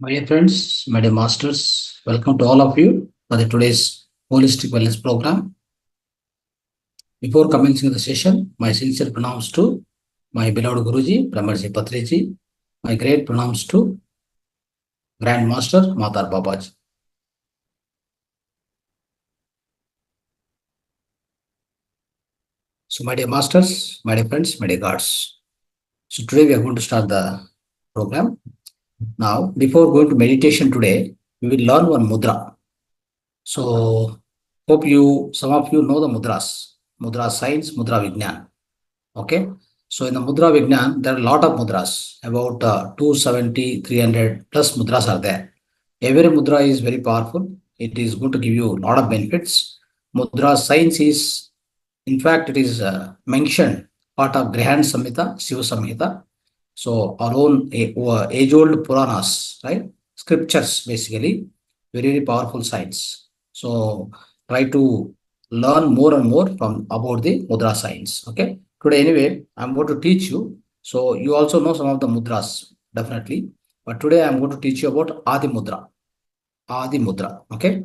My dear friends, my dear masters, welcome to all of you for the today's holistic wellness program. Before commencing the session, my sincere pranams to my beloved Guruji, Brahmarji Patriji, my great pranams to Grand Master Matar Babaji. So, my dear masters, my dear friends, my dear gods. So, today we are going to start the program. Now, before going to meditation today, we will learn one mudra. So, some of you know the mudras, mudra science, mudra vignan. Okay. So in the Mudra Vignan, there are a lot of mudras, about 270, 300 plus mudras are there. Every mudra is very powerful. It is going to give you a lot of benefits. Mudra science is, in fact, it is mentioned part of Grihan Samhita, Shiva Samhita. So our own age-old Puranas, right? Scriptures, basically, very, very powerful science. So try to learn more and more from about the mudra science. Okay. Today, anyway, I'm going to teach you. So you also know some of the mudras, definitely. But today I'm going to teach you about Adi Mudra. Adi Mudra. Okay.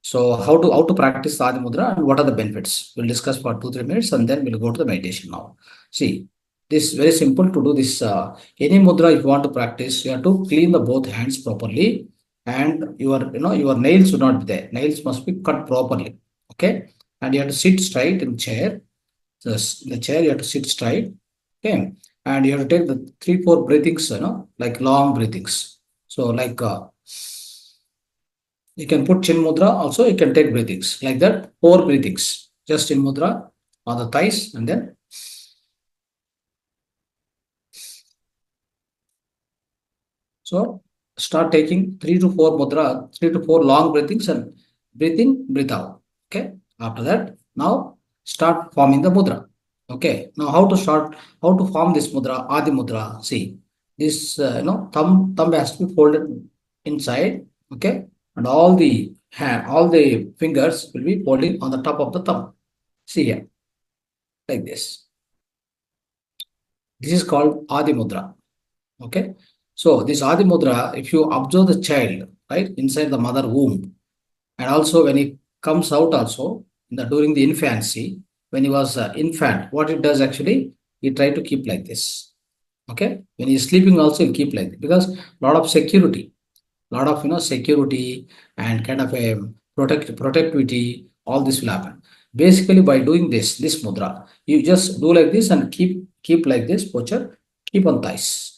So how to practice Adi Mudra and what are the benefits? We'll discuss for 2-3 minutes and then we'll go to the meditation now. See, this is very simple to do this. Any mudra if you want to practice, you have to clean the both hands properly, and your nails should not be there. Nails must be cut properly. Okay, and you have to sit straight in chair. The chair you have to sit straight. Okay, and you have to take the 3-4 breathings. Like long breathings. So like. You can put chin mudra also, you can take breathings like that, 4 breathings, just in mudra on the thighs, and then so start taking 3 to 4 long breathings and breathe in, breathe out. Okay. After that, now start forming the mudra. Okay. Now how to form this mudra, Adi Mudra. See, this thumb has to be folded inside. Okay. And all the fingers will be holding on the top of the thumb. See here, like this. This is called Adi Mudra. Okay. So this Adi Mudra, if you observe the child, right, inside the mother womb, and also when he comes out also during the infancy, when he was infant, what it does actually, he try to keep like this. Okay. When he's sleeping also, he'll keep like this because a lot of security, security and kind of a protectivity, all this will happen. Basically, by doing this mudra, you just do like this and keep like this posture, keep on thighs,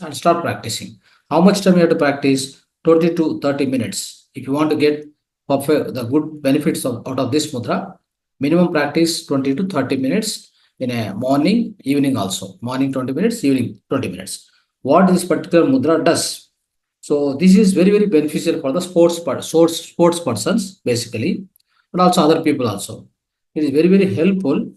and start practicing. How much time you have to practice? 20 to 30 minutes. If you want to get the good benefits out of this mudra, minimum practice 20 to 30 minutes in a morning, evening also. Morning 20 minutes, evening 20 minutes. What this particular mudra does? So this is very, very beneficial for the sports persons, basically, but also other people also. It is very, very helpful.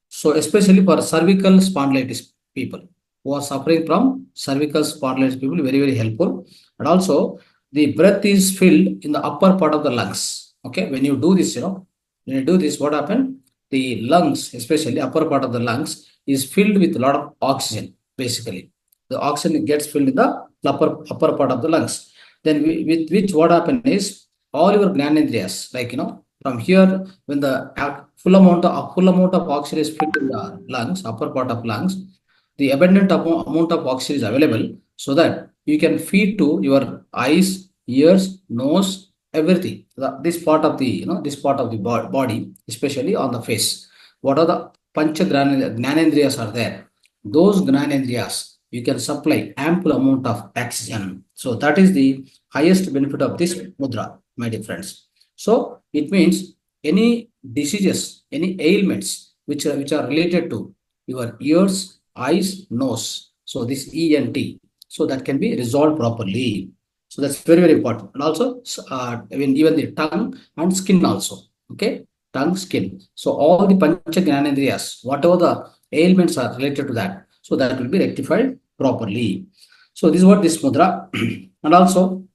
So especially for cervical spondylitis people who are suffering from cervical spondylitis people, very, very helpful. And also the breath is filled in the upper part of the lungs. Okay, when you do this, when you do this, what happens? The lungs, especially upper part of the lungs, is filled with a lot of oxygen, basically. The oxygen gets filled in the upper part of the lungs. Then with which what happens is all your glandendrias, like from here, when the full amount of oxygen is filled in the lungs, upper part of lungs, the abundant amount of oxygen is available so that you can feed to your eyes, ears, nose, everything. This part of the body, especially on the face. What are the pancha gyanendriyas are there? Those gyanendriyas you can supply ample amount of oxygen. So that is the highest benefit of this mudra, my dear friends. So it means any diseases, any ailments which are related to your ears, eyes, nose. So this ENT, so that can be resolved properly. So that's very, very important. And also, even the tongue and skin also. Okay, tongue, skin. So all the pancha gyanendriyas, whatever the ailments are related to that, so that will be rectified properly. So this is what this mudra. And also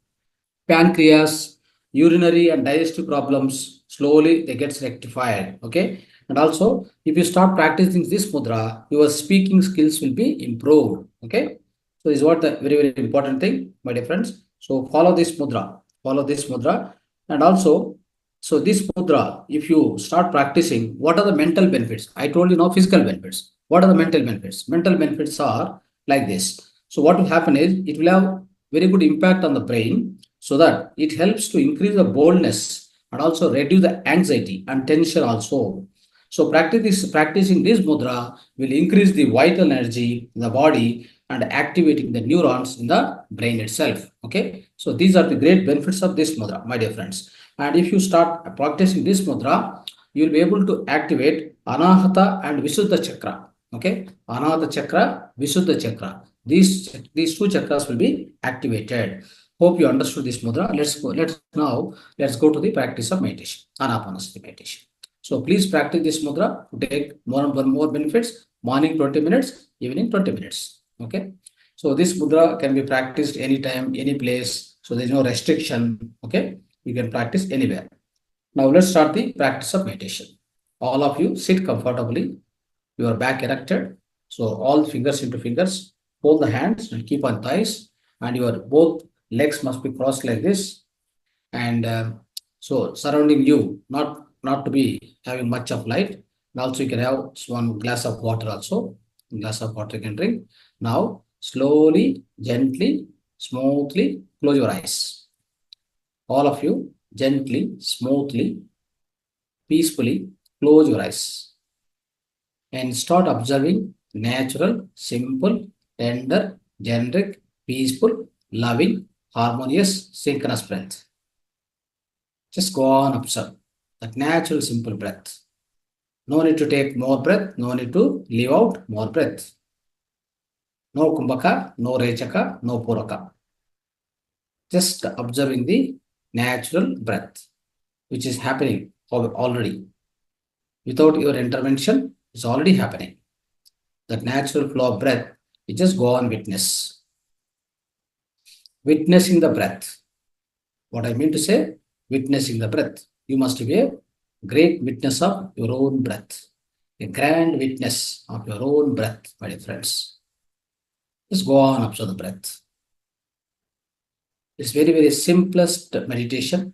pancreas, urinary and digestive problems, slowly they get rectified. Okay. And also if you start practicing this mudra, your speaking skills will be improved. Okay. So this is what the very, very important thing, my dear friends. So follow this mudra, and also, so this mudra, if you start practicing, what are the mental benefits? I told you now physical benefits. What are the mental benefits? Mental benefits are like this. So what will happen is it will have very good impact on the brain, so that it helps to increase the boldness and also reduce the anxiety and tension also. So practicing this mudra will increase the vital energy in the body and activating the neurons in the brain itself. Okay, so these are the great benefits of this mudra, my dear friends. And if you start practicing this mudra, you will be able to activate Anahata and Visuddha chakra. Okay, Anahata chakra, Visuddha chakra. These two chakras will be activated. Hope you understood this mudra. Let's go to the practice of meditation, Anapanasati meditation. So please practice this mudra to take more benefits. Morning 20 minutes, evening 20 minutes. Okay. So this mudra can be practiced anytime, any place. So there is no restriction. Okay. You can practice anywhere. Now let's start the practice of meditation. All of you sit comfortably, your back erected. So all fingers into fingers. Hold the hands and keep on thighs. And your both legs must be crossed like this. And so surrounding you, not to be having much of light. And also you can have one glass of water also. A glass of water you can drink. Now slowly, gently, smoothly close your eyes. All of you gently, smoothly, peacefully close your eyes and start observing natural, simple, tender, generic, peaceful, loving, harmonious, synchronous breath. Just go on, observe that natural, simple breath. No need to take more breath, no need to leave out more breath. No kumbhaka, no rechaka, no puraka. Just observing the natural breath, which is happening already. Without your intervention, it's already happening. That natural flow of breath, you just go on witness. Witnessing the breath. What I mean to say, witnessing the breath. You must be a great witness of your own breath. A grand witness of your own breath, my dear friends. Just go on, observe the breath. It's very, very simplest meditation.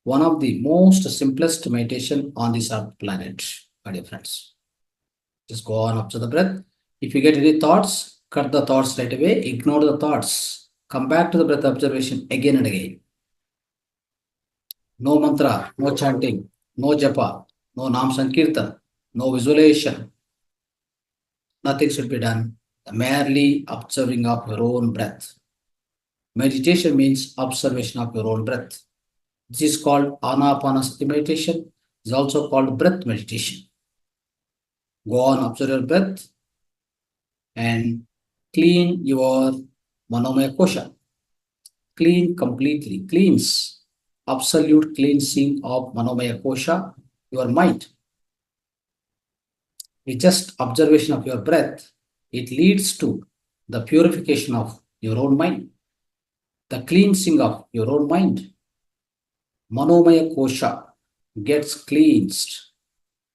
One of the most simplest meditation on this earth planet, my dear friends. Just go on, observe the breath. If you get any thoughts, cut the thoughts right away. Ignore the thoughts. Come back to the breath observation again and again. No mantra, no chanting, no japa, no nam sankirtan, no visualization. Nothing should be done. Merely observing of your own breath. Meditation means observation of your own breath. This is called Anapanasati meditation. It is also called breath meditation. Go on, observe your breath and clean your manomaya kosha. Clean completely, cleanse. Absolute cleansing of manomaya kosha, your mind. With just observation of your breath, it leads to the purification of your own mind, the cleansing of your own mind. Manomaya kosha gets cleansed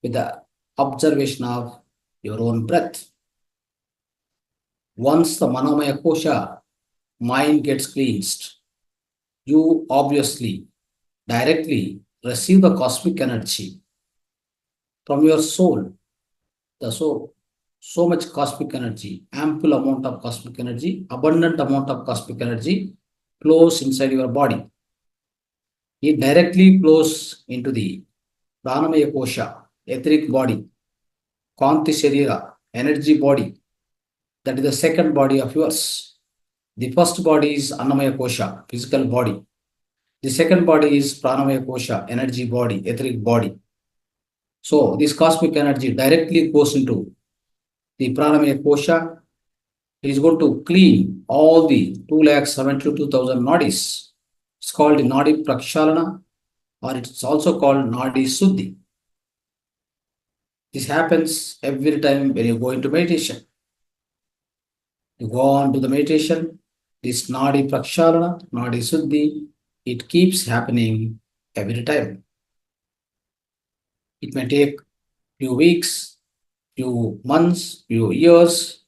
with the observation of your own breath. Once the manomaya kosha mind gets cleansed, you obviously directly receive the cosmic energy from your soul. So much cosmic energy, ample amount of cosmic energy, abundant amount of cosmic energy flows inside your body. It directly flows into the pranamaya kosha, etheric body, kanti sharira, energy body. That is the second body of yours. The first body is annamaya kosha, physical body. The second body is pranamaya kosha, energy body, etheric body. So this cosmic energy directly goes into the pranamaya kosha. It is going to clean all the 2,72,000 nadis. It's called nadi prakshalana, or it's also called nadi suddhi. This happens every time when you go into meditation. You go on to the meditation, this nadi prakshalana, nadi suddhi, it keeps happening every time. It may take few weeks, few months, few years,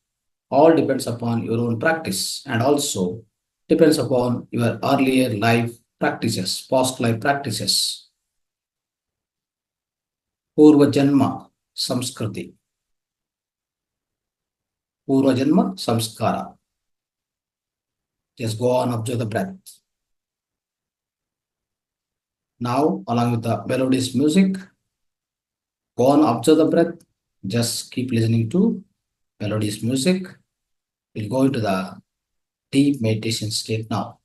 all depends upon your own practice and also depends upon your earlier life practices, past life practices. Purva Janma Samskriti, Purva Janma Samskara. Just go on, observe the breath. Now, along with the melodious music, go on, observe the breath. Just keep listening to melodious music. We'll go into the deep meditation state now.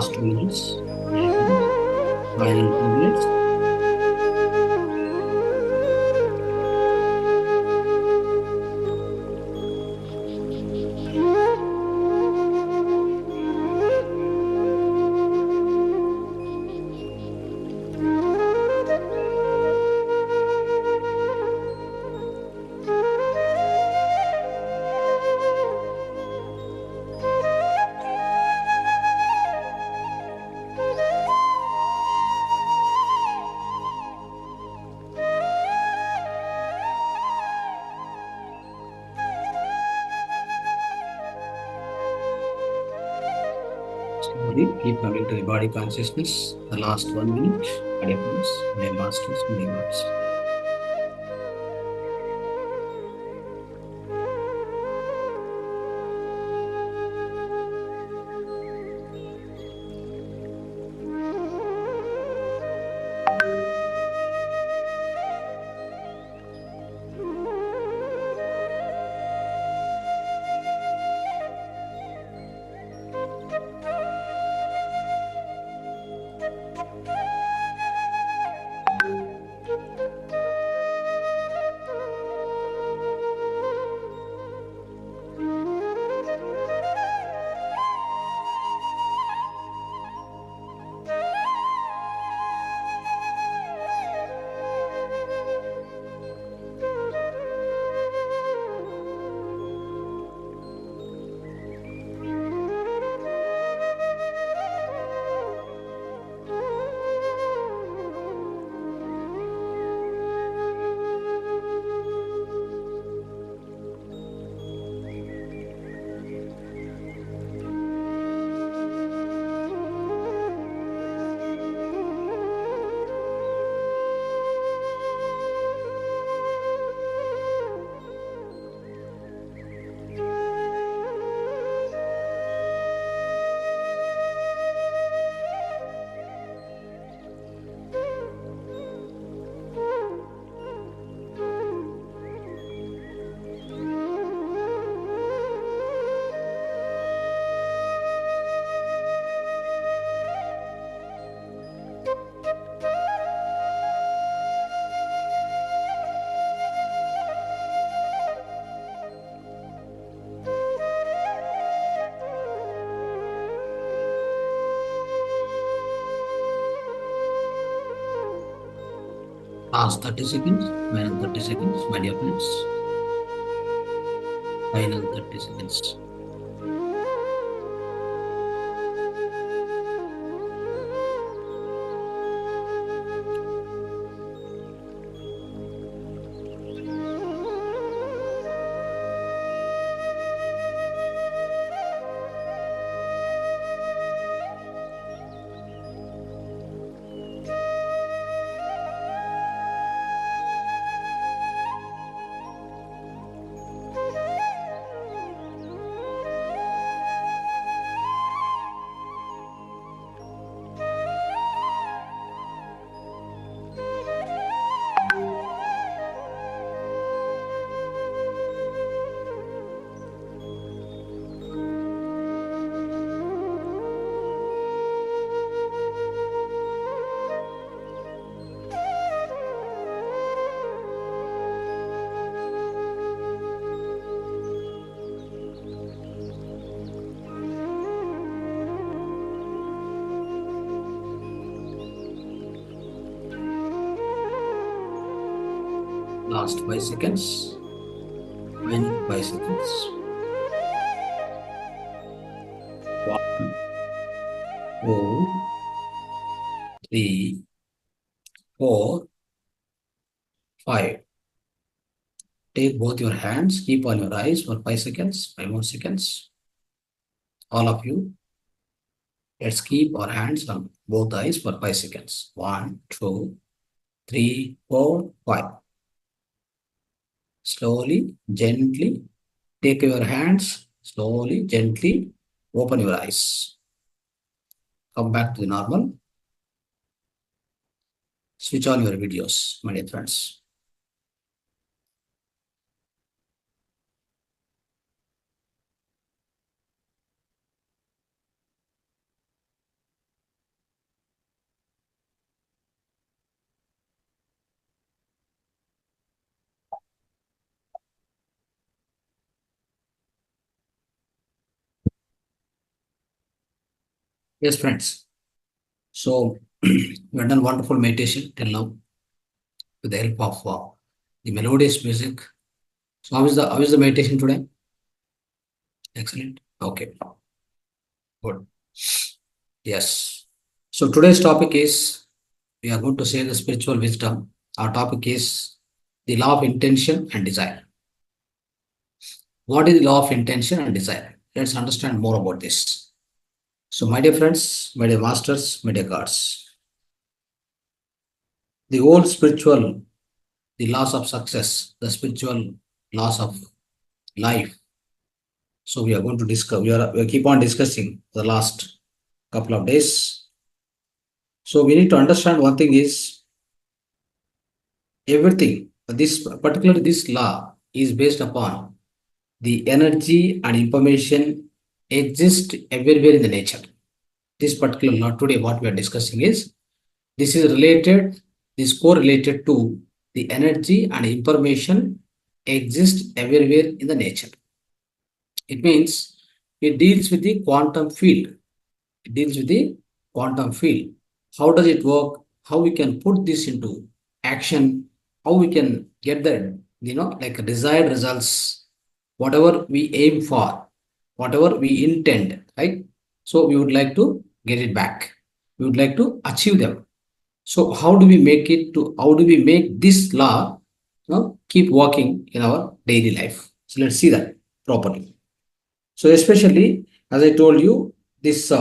Last 2 minutes. Final 2 minutes. Slowly keep coming to the body consciousness. The last 1 minute. Dear friends, dear masters, dear lords. Last 30 seconds, final 30 seconds, my dear friends. Final 30 seconds. Last 5 seconds. Final 5 seconds. 1, 2, 3, 4, 5. Take both your hands, keep on your eyes for 5 seconds, 5 more seconds. All of you, let's keep our hands on both eyes for 5 seconds. 1, 2, 3, 4, 5. Slowly, gently, take your hands, slowly, gently, open your eyes. Come back to the normal. Switch on your videos, my dear friends. Yes, friends. So we have done wonderful meditation till now with the help of the melodious music. So how is the meditation today? Excellent. Okay, good. Yes. So today's topic is we are going to say the spiritual wisdom. Our topic is the law of intention and desire. What is the law of intention and desire? Let's understand more about this. So, my dear friends, my dear masters, my dear gods, the old spiritual, the laws of success, the spiritual laws of life. So we are going to discuss. We keep on discussing the last couple of days. So we need to understand one thing is everything. Particularly this law is based upon the energy and information exist everywhere in the nature. This particular law today, what we are discussing is this is related. This correlated to the energy and information exist everywhere in the nature. It means it deals with the quantum field. It deals with the quantum field. How does it work? How we can put this into action? How we can get the like desired results, whatever we aim for, whatever we intend, right? So we would like to get it back. We would like to achieve them. So how do we make it to? How do we make this law, keep working in our daily life? So let's see that properly. So especially, as I told you, this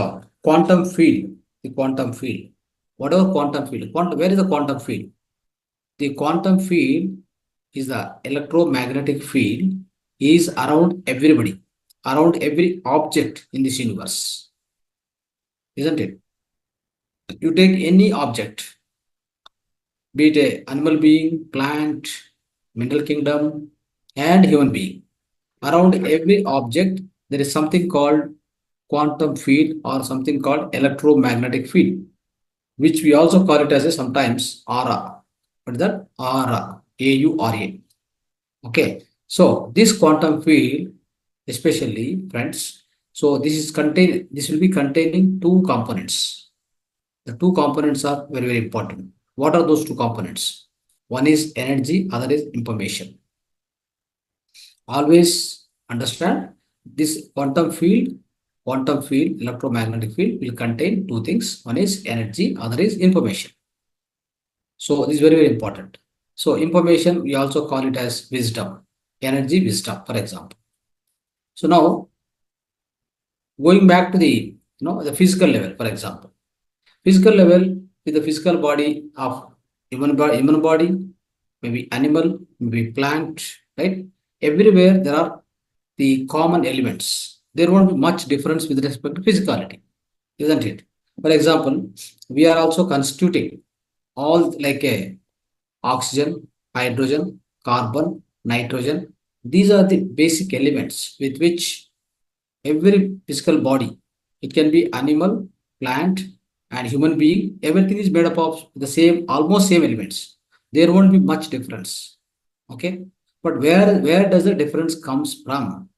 quantum field, the quantum field, whatever quantum field, where is the quantum field? The quantum field is the electromagnetic field is around everybody, around every object in this universe, isn't it? You take any object, be it a animal being, plant, mineral kingdom, and human being. Around every object, there is something called quantum field or something called electromagnetic field, which we also call it as a sometimes aura. What is that? Aura. A-U-R-A. Okay. So this quantum field, especially friends, so this will be containing two components. The two components are very, very important. What are those two components? One is energy, other is information. Always understand this quantum field, electromagnetic field will contain two things. One is energy, other is information. So this is very, very important. So information, we also call it as wisdom, energy, wisdom, for example. So now going back to the physical level, for example, physical level with the physical body of human body, maybe animal, maybe plant, right? Everywhere there are the common elements. There won't be much difference with respect to physicality, isn't it? For example, we are also constituting all like a oxygen, hydrogen, carbon, nitrogen. These are the basic elements with which every physical body, it can be animal, plant, and human being, everything is made up of the same, almost same elements. There won't be much difference. Okay. But where does the difference comes from?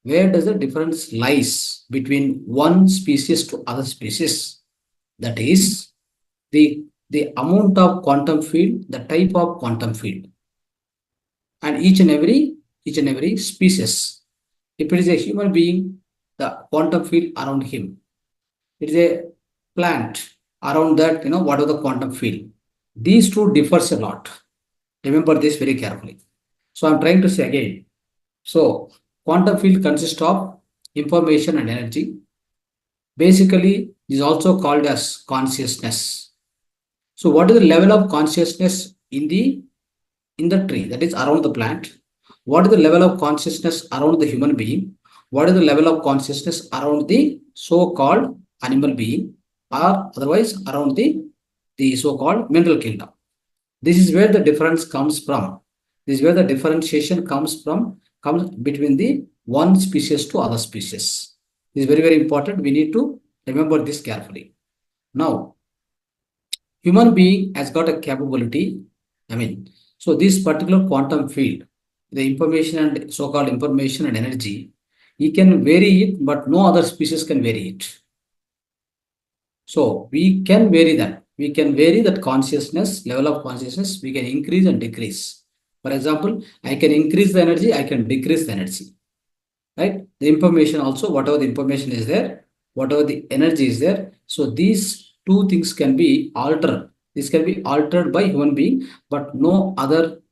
Where does the difference lies between one species to other species? That is the amount of quantum field, the type of quantum field, and each and every species. If it is a human being, the quantum field around him. It is a plant around that, what are the quantum field? These two differs a lot. Remember this very carefully. So I'm trying to say again. So quantum field consists of information and energy. Basically, is also called as consciousness. So what is the level of consciousness in the tree, that is around the plant? What is the level of consciousness around the human being? What is the level of consciousness around the so-called animal being, or otherwise around the so-called mineral kingdom? This is where the difference comes from. This is where the differentiation comes between the one species to other species. This is very, very important. We need to remember this carefully. Now, human being has got a capability. I mean, so this particular quantum field, the information and so-called information and energy, he can vary it, but no other species can vary it. So we can vary that. We can vary that consciousness, level of consciousness, we can increase and decrease. For example, I can increase the energy, I can decrease the energy. Right? The information also, whatever the information is there, whatever the energy is there. So these two things can be altered. This can be altered by human being, but no other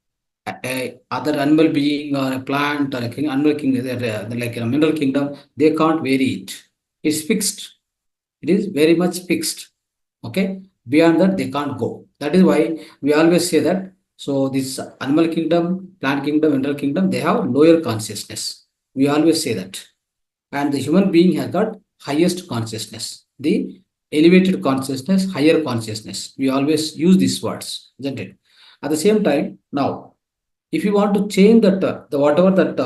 other animal being or a plant or a animal kingdom, like a mineral kingdom, they can't vary it. It's fixed. It is very much fixed. Okay. Beyond that, they can't go. That is why we always say that. So this animal kingdom, plant kingdom, mineral kingdom, they have lower consciousness. We always say that. And the human being has got highest consciousness. The elevated consciousness, higher consciousness. We always use these words, isn't it? At the same time, now, if you want to change that, the whatever that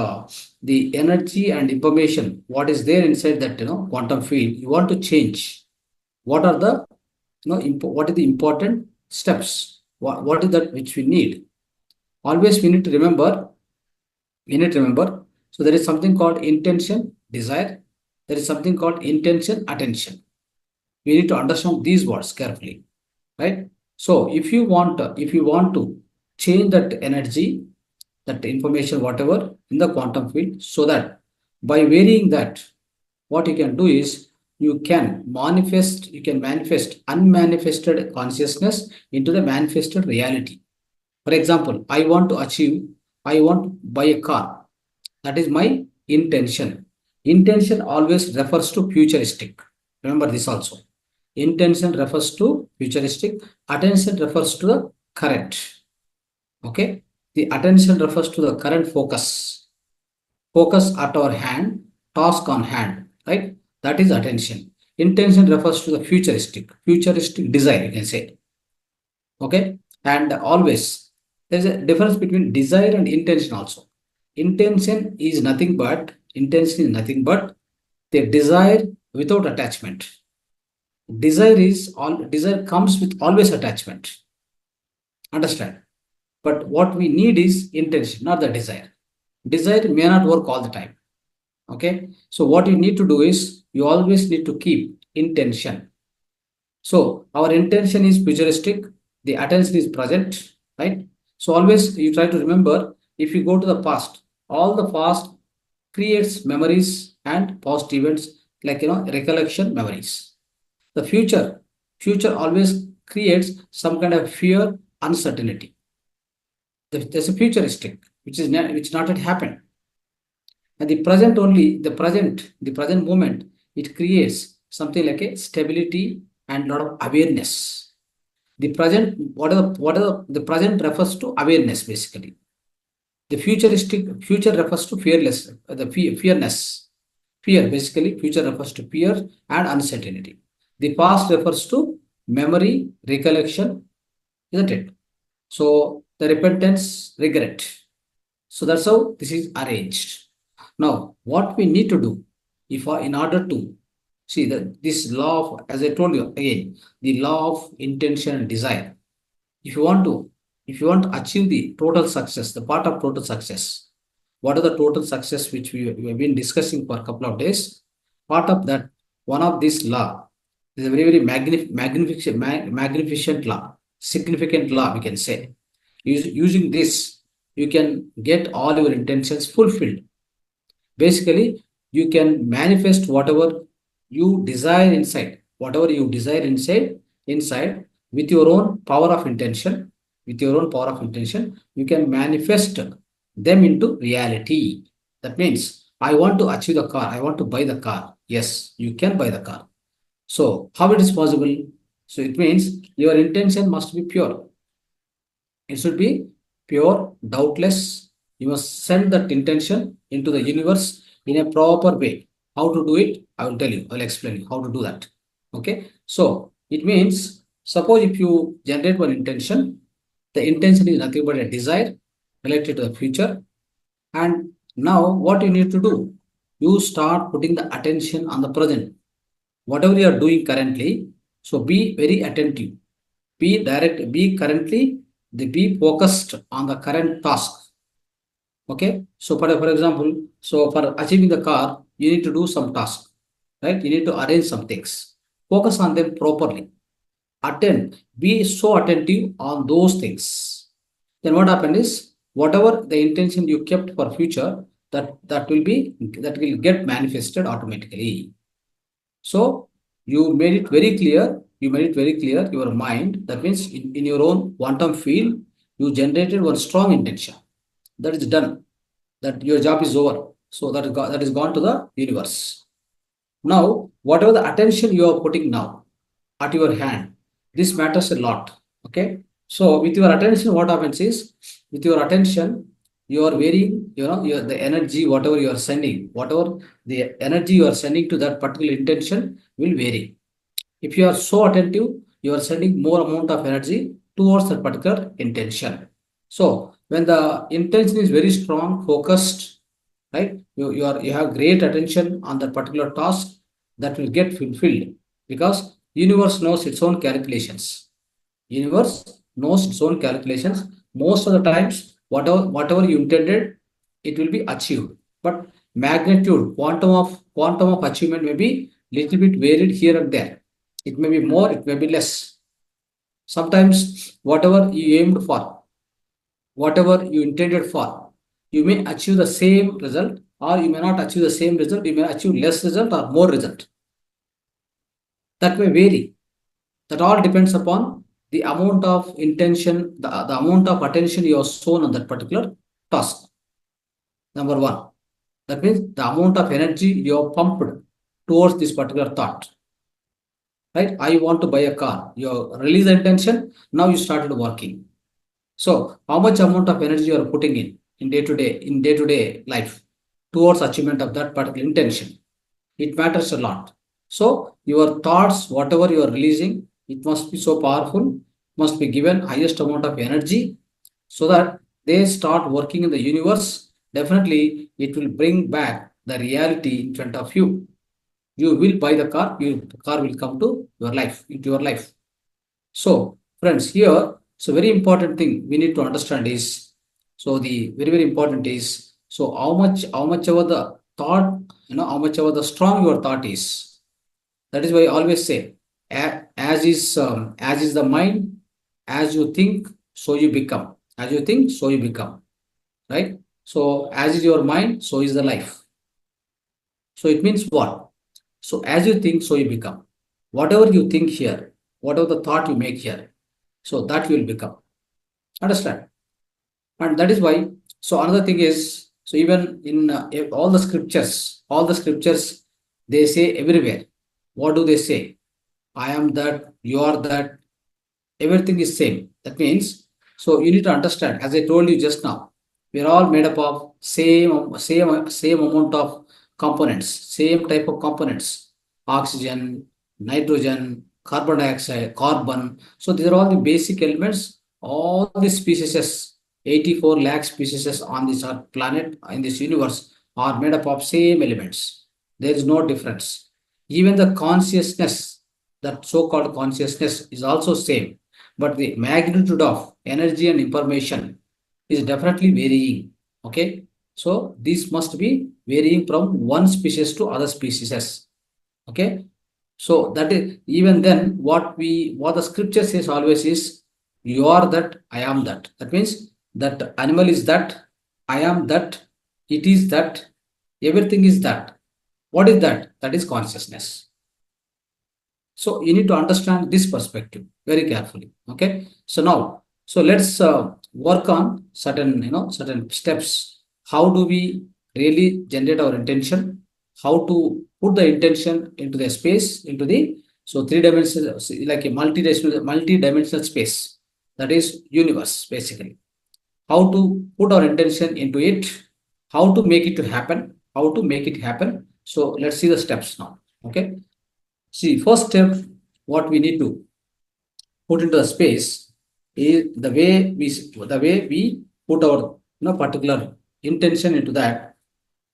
the energy and information, what is there inside that quantum field, you want to change. What are the what are the important steps? What is that which we need? Always we need to remember. We need to remember. So there is something called intention, desire. There is something called intention, attention. We need to understand these words carefully, right? So if you want to change that energy, that information, whatever in the quantum field, so that by varying that, what you can do is you can manifest unmanifested consciousness into the manifested reality. For example, I want to buy a car. That is my intention. Intention always refers to futuristic. Remember this also. Intention refers to futuristic. Attention refers to the current. Okay. The attention refers to the current focus. Focus at our hand, task on hand, right? That is attention. Intention refers to the futuristic desire, you can say. Okay. And always there's a difference between desire and intention also. Intention is nothing but the desire without attachment. Desire comes with always attachment. Understand? But what we need is intention, not the desire. Desire may not work all the time. Okay. So what you need to do is you always need to keep intention. So our intention is futuristic, the attention is present, right? So always you try to remember, if you go to the past, all the past creates memories and past events, like recollection memories. The future always creates some kind of fear, uncertainty. There's a futuristic which not yet happened. And the present moment, it creates something like a stability and lot of awareness. The present, the present refers to awareness basically. The future refers to fearness. Fear basically, future refers to fear and uncertainty. The past refers to memory, recollection, isn't it? So the repentance, regret. So that's how this is arranged. Now, what we need to do, in order to see that this law of, as I told you again, the law of intention and desire. If you want to achieve the total success, the part of total success, what are the total success which we have been discussing for a couple of days? Part of that, one of this law is a very magnificent law, significant law, we can say. Using this, you can get all your intentions fulfilled. Basically, you can manifest whatever you desire inside, inside with your own power of intention. You can manifest them into reality. That means, I want to achieve the car, I want to buy the car. Yes, you can buy the car. So how it is possible? So it means your intention must be pure. It should be pure, doubtless. You must send that intention into the universe in a proper way. How to do it? I will tell you. I will explain you how to do that. Okay. So it means, suppose if you generate one intention, the intention is nothing but a desire related to the future. And now what you need to do? You start putting the attention on the present. Whatever you are doing currently, so be very attentive. Be focused on the current task. Okay. So for example, so for achieving the car, you need to do some task, right? You need to arrange some things. Focus on them properly. Be so attentive on those things. Then what happened is, whatever the intention you kept for future, that will get manifested automatically. So you made it very clear. You made it very clear. Your mind. That means in your own quantum field, you generated one strong intention. That is done. That your job is over. So that is gone to the universe. Now, whatever the attention you are putting now at your hand, this matters a lot. Okay. So with your attention, what happens is, with your attention, you are varying, the energy, whatever you are sending, whatever the energy you are sending to that particular intention will vary. If you are so attentive, you are sending more amount of energy towards that particular intention. So when the intention is very strong, focused, right? You have great attention on that particular task, that will get fulfilled, because universe knows its own calculations. Universe knows its own calculations. Most of the times, whatever you intended, it will be achieved. But magnitude, quantum of achievement may be little bit varied here and there. It may be more, it may be less. Sometimes whatever you aimed for, whatever you intended for, you may achieve the same result, or you may not achieve the same result. You may achieve less result or more result. That may vary. That all depends upon the amount of intention, the amount of attention you have shown on that particular task. Number one. That means the amount of energy you have pumped towards this particular thought. Right? I want to buy a car. You release the intention, now you started working. So how much amount of energy you are putting in day-to-day life towards achievement of that particular intention? It matters a lot. So your thoughts, whatever you are releasing, it must be so powerful, must be given highest amount of energy, so that they start working in the universe. Definitely, it will bring back the reality in front of you. You will buy the car, the car will come to your life, into your life. So, friends, here, so very important thing we need to understand is, so the very, very important is, so how much ever the thought, how much ever the strong your thought is. That is why I always say, as is the mind, as you think, so you become. As you think, so you become. Right? So as is your mind, so is the life. So it means what? So as you think, so you become. Whatever you think here, whatever the thought you make here, so that you will become. Understand? And that is why, so another thing is, so even in all the scriptures, they say everywhere. What do they say? I am that, you are that, everything is same. That means, so you need to understand, as I told you just now, we are all made up of same amount of components, same type of components, oxygen, nitrogen, carbon dioxide, carbon. So these are all the basic elements. All the species, 84 lakh species on this planet, in this universe, are made up of same elements. There is no difference. Even the consciousness, that so-called consciousness, is also same, but the magnitude of energy and information is definitely varying. Okay, so this must be varying from one species to other species. Okay, so that is, even then, what the scripture says always is, you are that, I am that. That means that animal is that, I am that, it is that, everything is that. What is that? That is consciousness. So you need to understand this perspective very carefully. Okay. So now, so let's work on certain steps. How do we really generate our intention? How to put the intention into the space, into the, so three-dimensional, like a multi-dimensional space, that is universe, basically. How to put our intention into it, how to make it to happen, how to make it happen. So let's see the steps now. Okay. See, first step, what we need to put into the space is the way we put our particular intention into that.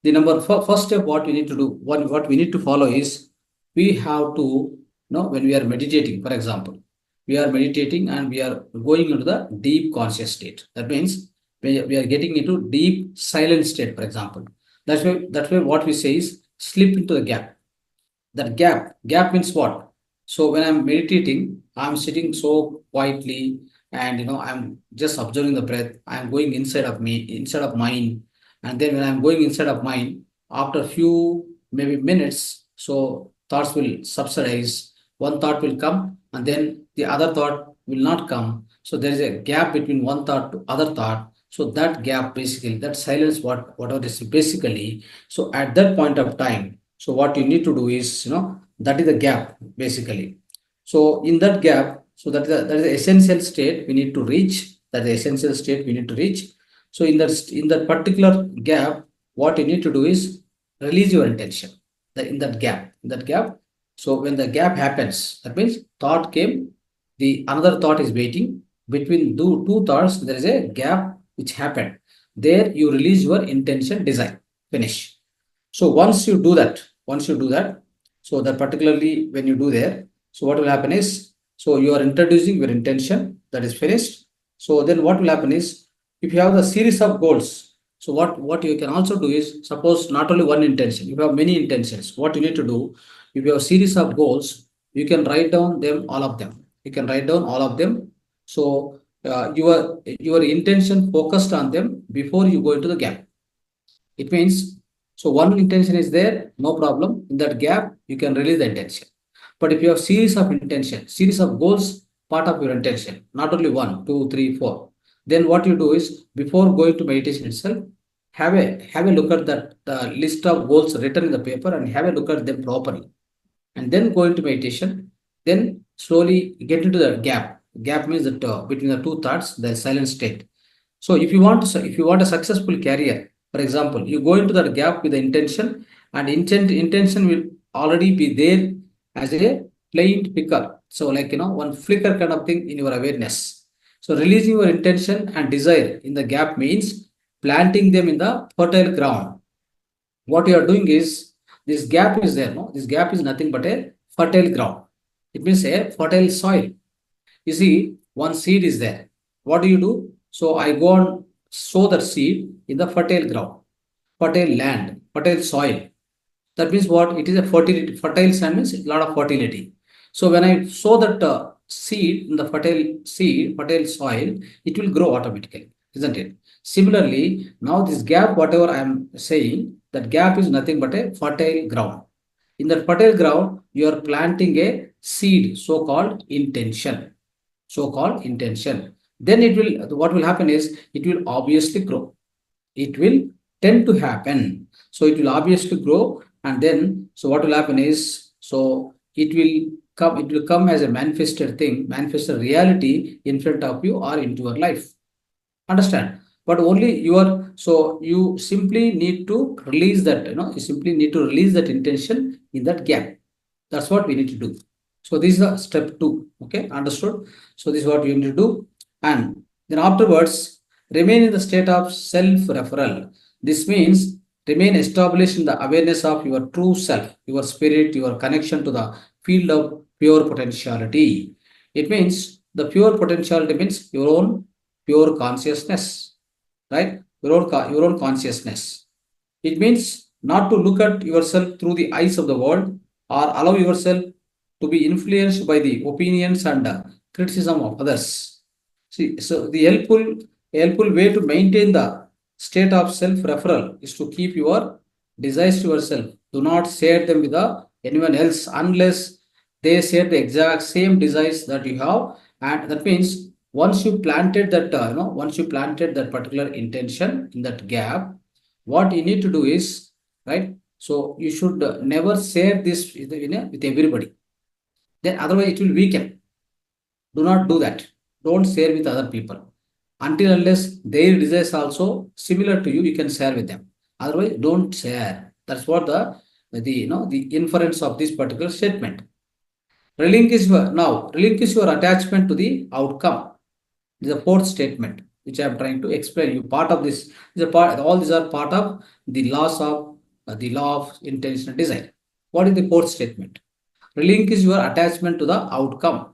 The first step, what we need to do, what we need to follow is, we have to, when we are meditating, for example, we are meditating and we are going into the deep conscious state. That means we are getting into deep silent state, for example. That's why what we say is, slip into the gap. That gap means what? So when I'm meditating, I'm sitting so quietly, and I'm just observing the breath. I'm going inside of me, inside of mind. And then when I'm going inside of mind, after a few maybe minutes, so thoughts will subsidize. One thought will come, and then the other thought will not come. So there is a gap between one thought to other thought. So that gap, basically, that silence, whatever it is basically. So at that point of time, so what you need to do is, that is the gap, basically. So in that gap, so that is the essential state we need to reach. That is the essential state we need to reach. So in that particular gap, what you need to do is release your intention. In that gap. So when the gap happens, that means thought came, the another thought is waiting. Between two thoughts, there is a gap which happened. There you release your intention, desire. Finish. So once you do that, so that particularly when you do there, so what will happen is, so you are introducing your intention, that is finished. So then what will happen is, if you have the series of goals, so what you can also do is, suppose not only one intention, you have many intentions. What you need to do, if you have a series of goals, you can write down them, all of them. You can write down all of them. So your intention focused on them before you go into the gap. It means, so one intention is there, no problem. In that gap, you can release the intention. But if you have series of intention, series of goals, part of your intention, not only one, two, three, four, then what you do is, before going to meditation itself, have a look at that list of goals written in the paper, and have a look at them properly, and then go into meditation. Then slowly get into the gap. Gap means that between the two thoughts, the silent state. So if you want a successful career, for example, you go into that gap with the intention, and intention will already be there as a plain flicker. So like one flicker kind of thing in your awareness. So releasing your intention and desire in the gap means planting them in the fertile ground. What you are doing is, this gap is there, no? This gap is nothing but a fertile ground. It means a fertile soil. You see, one seed is there. What do you do? So I go and sow that seed in the fertile ground, fertile land, fertile soil. That means what? It is a fertility. Fertile sand means a lot of fertility. So when I sow that seed in the fertile soil, it will grow automatically, isn't it? Similarly, now this gap, whatever I am saying, that gap is nothing but a fertile ground. In that fertile ground, you are planting a seed, so-called intention. So-called intention. Then what will happen is, it will obviously grow. It will tend to happen. So it will obviously grow, and then so what will happen is, so it will come as a manifested thing, manifested reality in front of you or into your life. Understand? But only so you simply need to release that, you simply need to release that intention in that gap. That's what we need to do. So this is the step 2. Okay, understood? So this is what we need to do. And then afterwards, remain in the state of self-referral. This means remain established in the awareness of your true self, your spirit, your connection to the field of pure potentiality. It means the pure potentiality means your own pure consciousness, right? Your own consciousness. It means not to look at yourself through the eyes of the world, or allow yourself to be influenced by the opinions and criticism of others. See, so the helpful way to maintain the state of self-referral is to keep your desires to yourself. Do not share them with anyone else unless they share the exact same desires that you have. And that means once you planted that particular intention in that gap, what you need to do is, right? So you should never share this with everybody. Then otherwise it will weaken. Do not do that. Don't share with other people. Until unless their desires also similar to you, you can share with them. Otherwise, don't share. That's what the inference of this particular statement. Relinquish your attachment to the outcome. This is the fourth statement, which I am trying to explain you. Part of this is a part. All these are part of the law of intentional desire. What is the fourth statement? Relinquish your attachment to the outcome.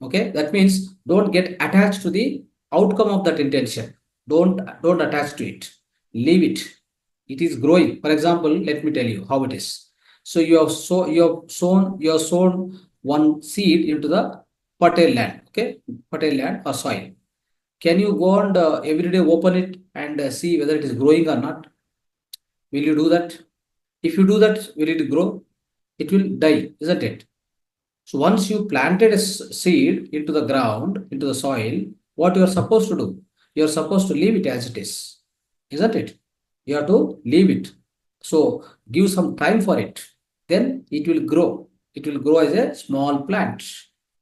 Okay, that means don't get attached to the outcome of that intention. Don't attach to it. Leave it. It is growing. For example, let me tell you how it is. So you have sown one seed into the fertile land, okay, fertile land or soil. Can you go and every day open it and see whether it is growing or not? Will you do that? If you do that, will it grow? It will die, isn't it? So once you planted a seed into the ground, into the soil, what you are supposed to do? You are supposed to leave it as it is, isn't it? You have to leave it. So give some time for it. Then it will grow. It will grow as a small plant.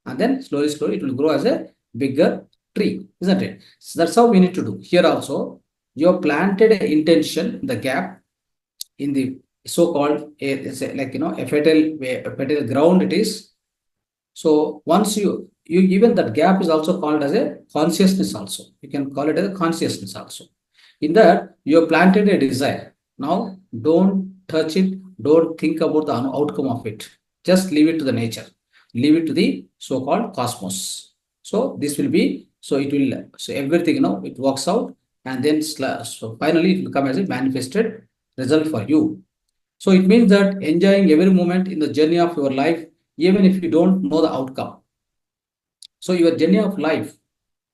And then slowly it will grow as a bigger tree, isn't it? So that's how we need to do. Here also, you have planted an intention in the gap in the so-called a fertile ground it is. So once you even that gap is also called as a consciousness also. You can call it as a consciousness also. In that you have planted a desire. Now don't touch it. Don't think about the outcome of it. Just leave it to the nature. Leave it to the so-called cosmos. So this will be so everything it works out, and then so finally it will come as a manifested result for you. So it means that enjoying every moment in the journey of your life, even if you don't know the outcome. So your journey of life,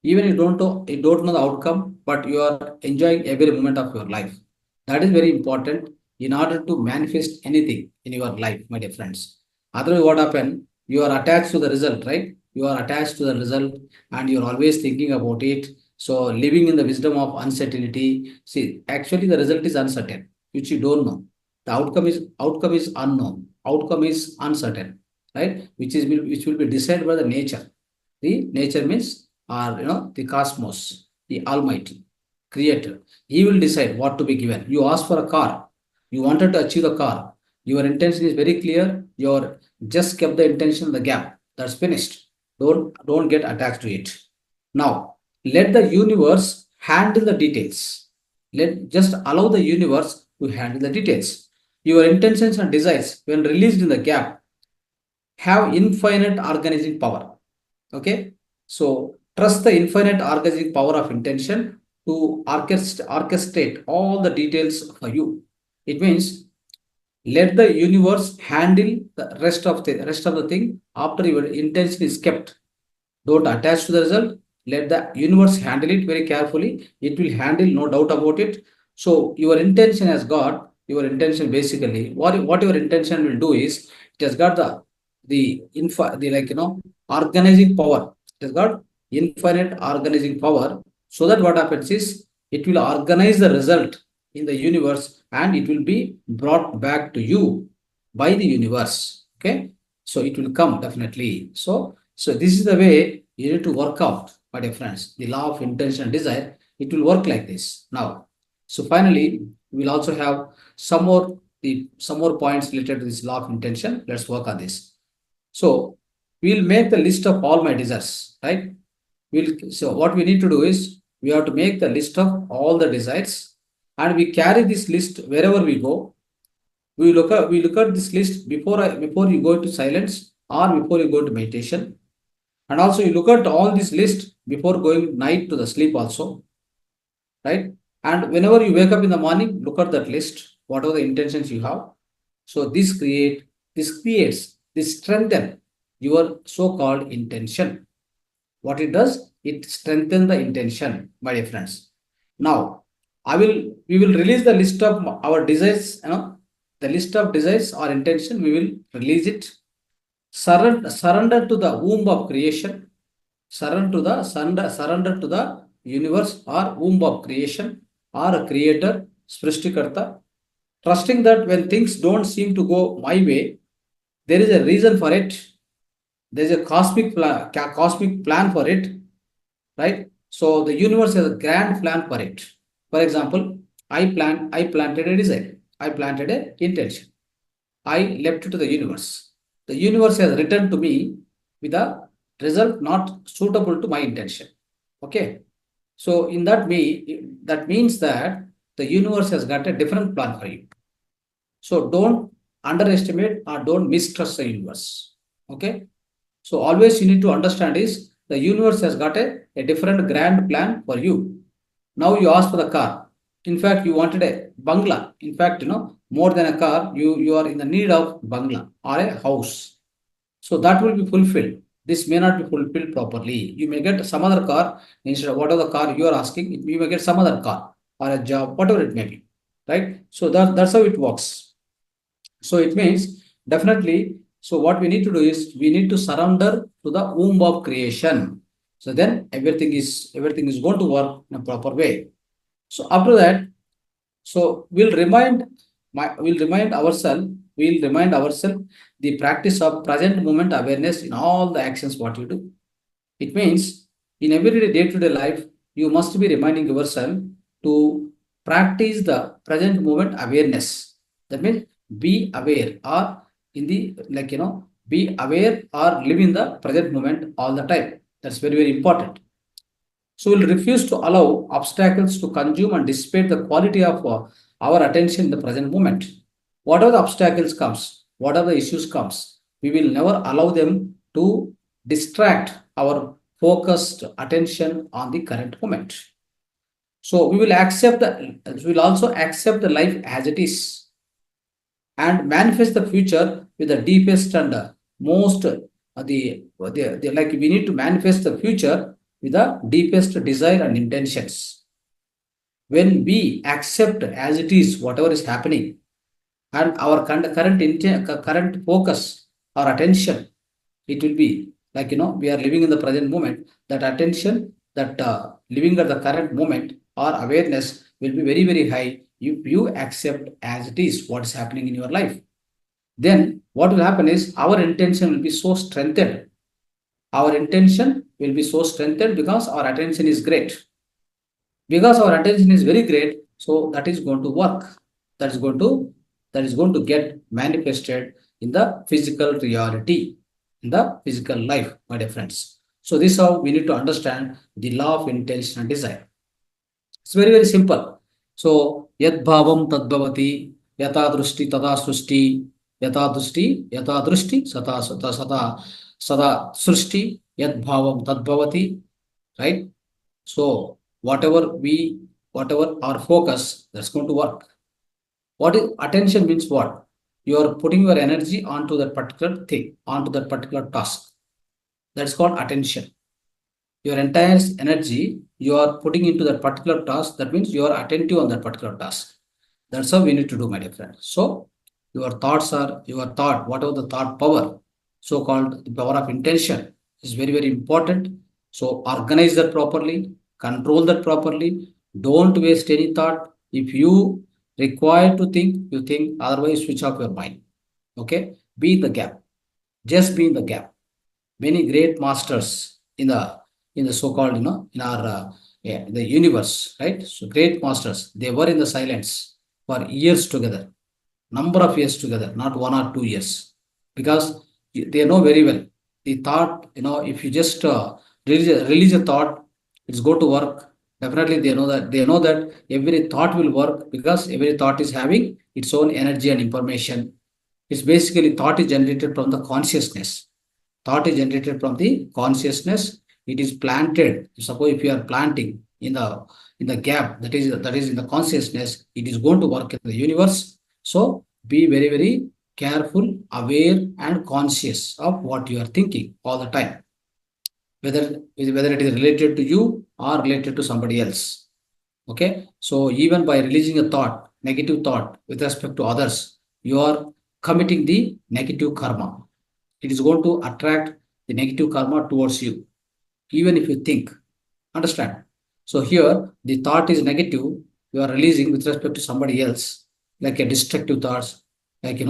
even you don't know the outcome, but you are enjoying every moment of your life. That is very important in order to manifest anything in your life, my dear friends. Otherwise, what happens? You are attached to the result, right? You are attached to the result, and you are always thinking about it. So living in the wisdom of uncertainty. See, actually, the result is uncertain, which you don't know. The outcome is unknown. Outcome is uncertain, right? Which will be decided by the nature. The nature means the cosmos, the Almighty Creator. He will decide what to be given. You ask for a car. You wanted to achieve a car. Your intention is very clear. Your just kept the intention in the gap. That's finished. Don't get attached to it. Now let the universe handle the details. Just allow the universe to handle the details. Your intentions and desires, when released in the gap, have infinite organizing power. Okay, so trust the infinite organizing power of intention to orchestrate all the details for you. It means let the universe handle the rest of the thing after your intention is kept. Don't attach to the result. Let the universe handle it very carefully. It will handle, no doubt about it. So your intention has got your intention basically. What your intention will do is it has got the organizing power. It has got infinite organizing power. So that what happens is it will organize the result in the universe and it will be brought back to you by the universe. Okay, so it will come definitely. So this is the way you need to work out, my dear friends. The law of intention and desire, it will work like this. Now, so finally, we'll also have some more points related to this law of intention. Let's work on this. So we'll make the list of all my desires, right? So what we need to do is we have to make the list of all the desires, and we carry this list wherever we go. We look at this list before you go into silence or before you go to meditation. And also you look at all this list before going night to the sleep also, right? And whenever you wake up in the morning, look at that list, whatever the intentions you have. So this strengthen your so-called intention. What it does, it strengthens the intention, my dear friends. Now, we will release the list of our desires, the list of desires or intention, we will release it. Surrender to the womb of creation. Surrender to the universe or womb of creation or a creator, Srishtikarta. Trusting that when things don't seem to go my way, there is a reason for it. There is a cosmic plan for it, right? So the universe has a grand plan for it. For example, I planted a desire. I planted an intention. I left it to the universe. The universe has returned to me with a result not suitable to my intention. Okay. So in that means that the universe has got a different plan for you. So don't underestimate or don't mistrust the universe. Okay. So always you need to understand is the universe has got a different grand plan for you. Now you ask for the car. In fact, you wanted a bungalow. In fact, more than a car, you are in the need of bungalow or a house. So that will be fulfilled. This may not be fulfilled properly. You may get some other car instead of whatever car you are asking. You may get some other car or a job, whatever it may be, right? So that's how it works. So it means definitely. So what we need to do is we need to surrender to the womb of creation. So then everything is going to work in a proper way. So after that, so we'll remind ourselves the practice of present moment awareness in all the actions what you do. It means in everyday day-to-day life, you must be reminding yourself to practice the present moment awareness. That means be aware or in the be aware or live in the present moment all the time. That's very, very important. So we'll refuse to allow obstacles to consume and dissipate the quality of our attention in the present moment. Whatever the obstacles comes, whatever the issues comes, we will never allow them to distract our focused attention on the current moment. So we'll also accept the life as it is and manifest the future with the deepest and most the like we need to manifest the future with the deepest desire and intentions. When we accept as it is whatever is happening and our current focus or attention, it will be we are living in the present moment. That attention, that living at the current moment or awareness will be very, very high if you accept as it is what is happening in your life. Then what will happen is our intention will be so strengthened. Our intention will be so strengthened because our attention is great. Because our attention is very great, so that is going to work. That is going to get manifested in the physical reality, in the physical life, my dear friends. So this is how we need to understand the law of intention and desire. It's very, very simple. So yad bhavam tad bhavati, yata drushti tada srushti, yata drushti sada srushti, yad bhavam tad bhavati, right? So whatever our focus, that's going to work. What is attention means what? You are putting your energy onto that particular thing, onto that particular task. That's called attention. Your entire energy you are putting into that particular task. That means you are attentive on that particular task. That's how we need to do, my dear friend. So your thoughts are your thought, whatever the thought power, so-called the power of intention is very, very important. So organize that properly, control that properly. Don't waste any thought. If you require to think, you think. Otherwise, switch off your mind. Okay? Be in the gap. Just be in the gap. Many great masters in the so-called in our the universe, right? So great masters, they were in the silence for years together, number of years together, not 1 or 2 years, because they know very well the thought. If you just release a thought, it's go to work. Definitely, they know that every thought will work because every thought is having its own energy and information. It's basically thought is generated from the consciousness. Thought is generated from the consciousness. It is planted. Suppose if you are planting in the gap that is in the consciousness, it is going to work in the universe. So be very, very careful, aware, and conscious of what you are thinking all the time, whether it is related to you or related to somebody else. Okay. So even by releasing a thought, negative thought with respect to others, you are committing the negative karma. It is going to attract the negative karma towards you, even if you think. Understand? So here the thought is negative, you are releasing with respect to somebody else, like a destructive thoughts, like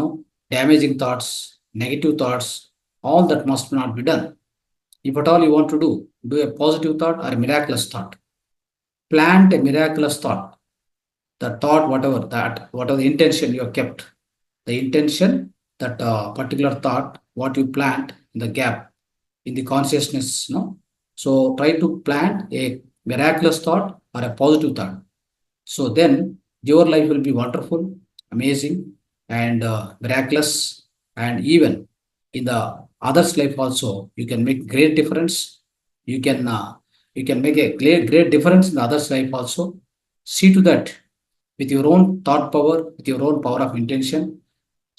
damaging thoughts, negative thoughts, all that must not be done. If at all you want to do a positive thought or a miraculous thought. Plant a miraculous thought. The thought, whatever the intention you have kept, the intention, that particular thought, what you plant in the gap, in the consciousness, no? So try to plant a miraculous thought or a positive thought. So then your life will be wonderful, amazing, and miraculous. And even in the others' life also, you can make great difference. You can make a great difference in the others' life also. See to that with your own thought power, with your own power of intention.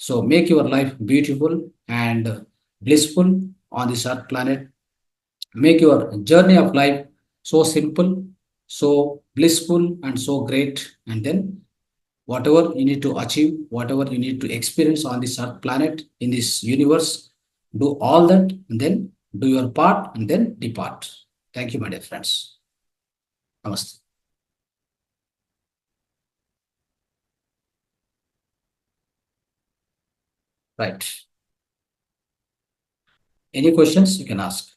So make your life beautiful and blissful on this earth planet. Make your journey of life so simple, so blissful, and so great. And then whatever you need to achieve, whatever you need to experience on this earth planet, in this universe, do all that, and then do your part, and then depart. Thank you, my dear friends. Namaste. Right. Any questions you can ask?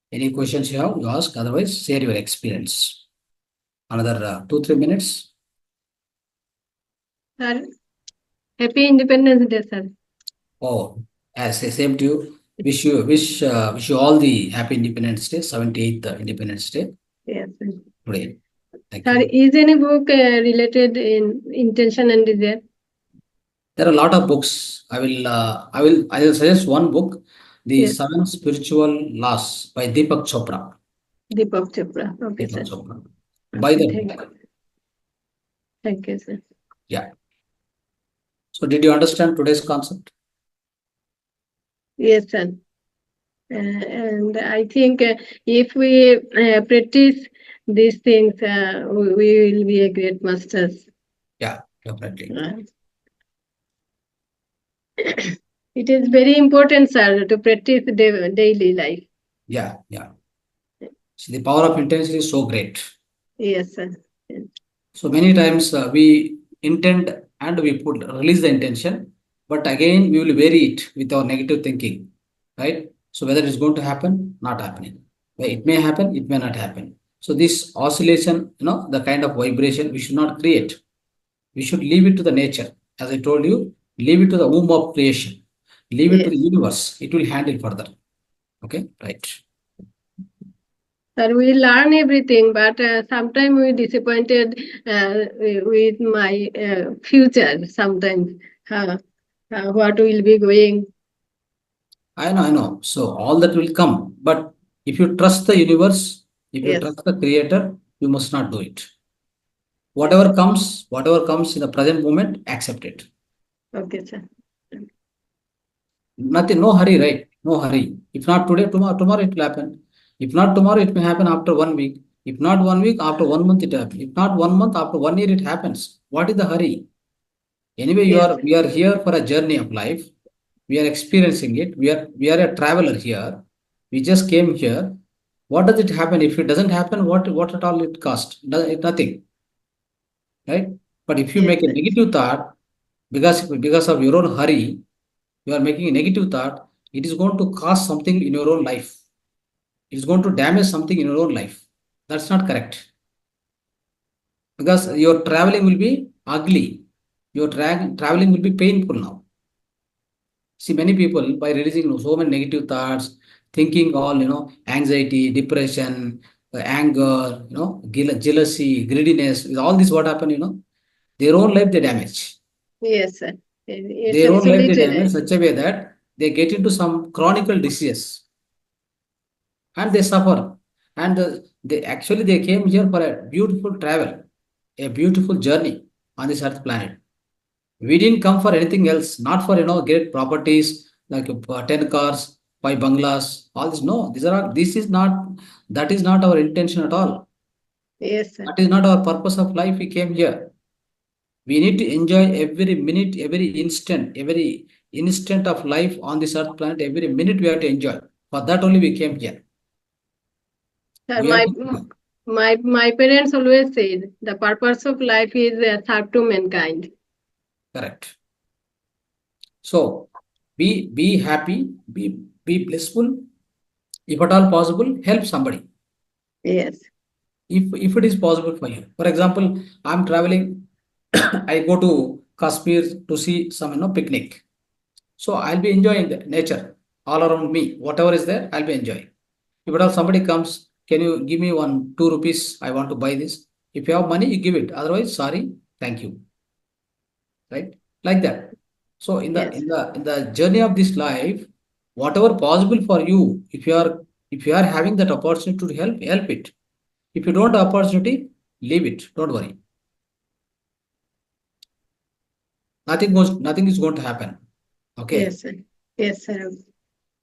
Any questions you have, you ask. Otherwise, share your experience. Another 2-3 minutes. Sir, Happy Independence Day, sir. Oh, as same to you. Wish you all the happy Independence Day, 78th Independence Day Yes, sir. today. Thank Sir, you. is any book related in intention and desire? There are a lot of books. I will suggest one book, The Yes. Seven Spiritual Laws by Deepak Chopra. Deepak Chopra. Okay, Deepak sir. Chopra. Buy Okay, the thank book. you. Thank you, sir. Yeah. So did you understand today's concept? Yes, sir. And I think if we practice these things, we will be a great masters. Yeah, definitely. It is very important, sir, to practice daily life. Yeah, yeah. See, the power of intention is so great. Yes, sir. Yes. So many times we intend and we put release the intention, but again we will vary it with our negative thinking, right? So whether it's going to happen, not happening. Well, it may happen, it may not happen. So this oscillation, the kind of vibration we should not create. We should leave it to the nature. As I told you, leave it to the womb of creation. Leave it to the Yes. universe. It will handle further. Okay, right. Sir, we learn everything, but sometimes we disappointed with my future. Sometimes what will be going. I know, I know. So all that will come. But if you trust the universe, if you Yes. trust the creator, you must not do it. Yes. Whatever comes in the present moment, accept it. Okay, sir. Nothing, no hurry, right? No hurry. If not today, tomorrow it will happen. If not tomorrow, it may happen after 1 week. If not 1 week, after 1 month it happens. If not 1 month, after 1 year it happens. What is the hurry? Anyway, Yes. we are here for a journey of life. We are experiencing it. We are a traveler here. We just came here. What does it happen? If it doesn't happen, what at all it cost? Nothing, right? But if you Yes, make a sir. negative thought, because of your own hurry, you are making a negative thought, it is going to cause something in your own life. It is going to damage something in your own life. That's not correct. Because your traveling will be ugly. Your traveling will be painful now. See, many people by releasing so many negative thoughts, thinking all, anxiety, depression, anger, jealousy, greediness, with all this what happen, their own life they damage. Yes, sir. It's Their own life they absolutely damage such a way that they get into some chronic disease and they suffer. And they came here for a beautiful travel, a beautiful journey on this earth planet. We didn't come for anything else, not for great properties like 10 cars, 5 bungalows, all this. No, this is not, that is not our intention at all. Yes, sir. That is not our purpose of life. We came here. We need to enjoy every minute, every instant of life on this earth planet. Every minute we have to enjoy. For that only we came here. Sir, We have to, my parents always said the purpose of life is serve to mankind. correct. So be happy, be blissful. If at all possible, help somebody. Yes. If it is possible for you. For example, I'm traveling, I go to Kashmir to see some picnic. So I'll be enjoying the nature all around me. Whatever is there, I'll be enjoying. If at all somebody comes, can you give me 2 rupees? I want to buy this. If you have money, you give it. Otherwise, sorry, thank you. Right? Like that. So Yes. in the journey of this life, whatever possible for you, if you are having that opportunity to help it. If you don't have opportunity, leave it. Don't worry. Nothing is going to happen. Okay. Yes, sir. Yes, sir.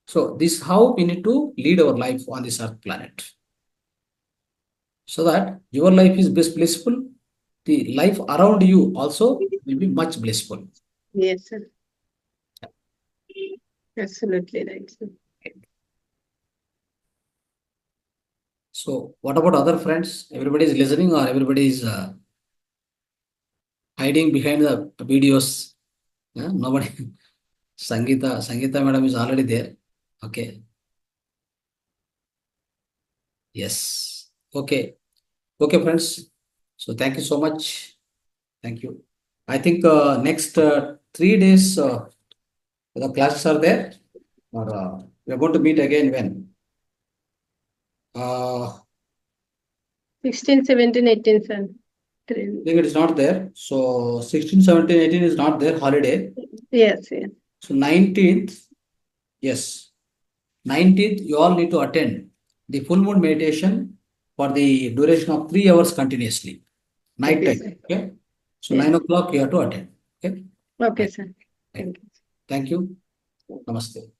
So this is how we need to lead our life on this earth planet. So that your life is blissful, the life around you also will be much blissful. Yes, sir. Absolutely right, sir. So what about other friends? Everybody is listening or everybody is hiding behind the videos? Yeah, nobody. Sangeeta madam is already there. Okay. Yes. Okay. Okay, friends. So thank you so much. Thank you. I think next 3 days the classes are there, or we are going to meet again when? 16, 17, 18, sir. I think it is not there. So 16, 17, 18 is not there, holiday. Yes, yes. So 19th, yes, 19th, you all need to attend the full moon meditation for the duration of 3 hours continuously, night Okay, time. sir. Okay. So Yes. 9 o'clock you have to attend. Okay. Okay, Right. sir. Right. Thank you. Thank you. Namaste.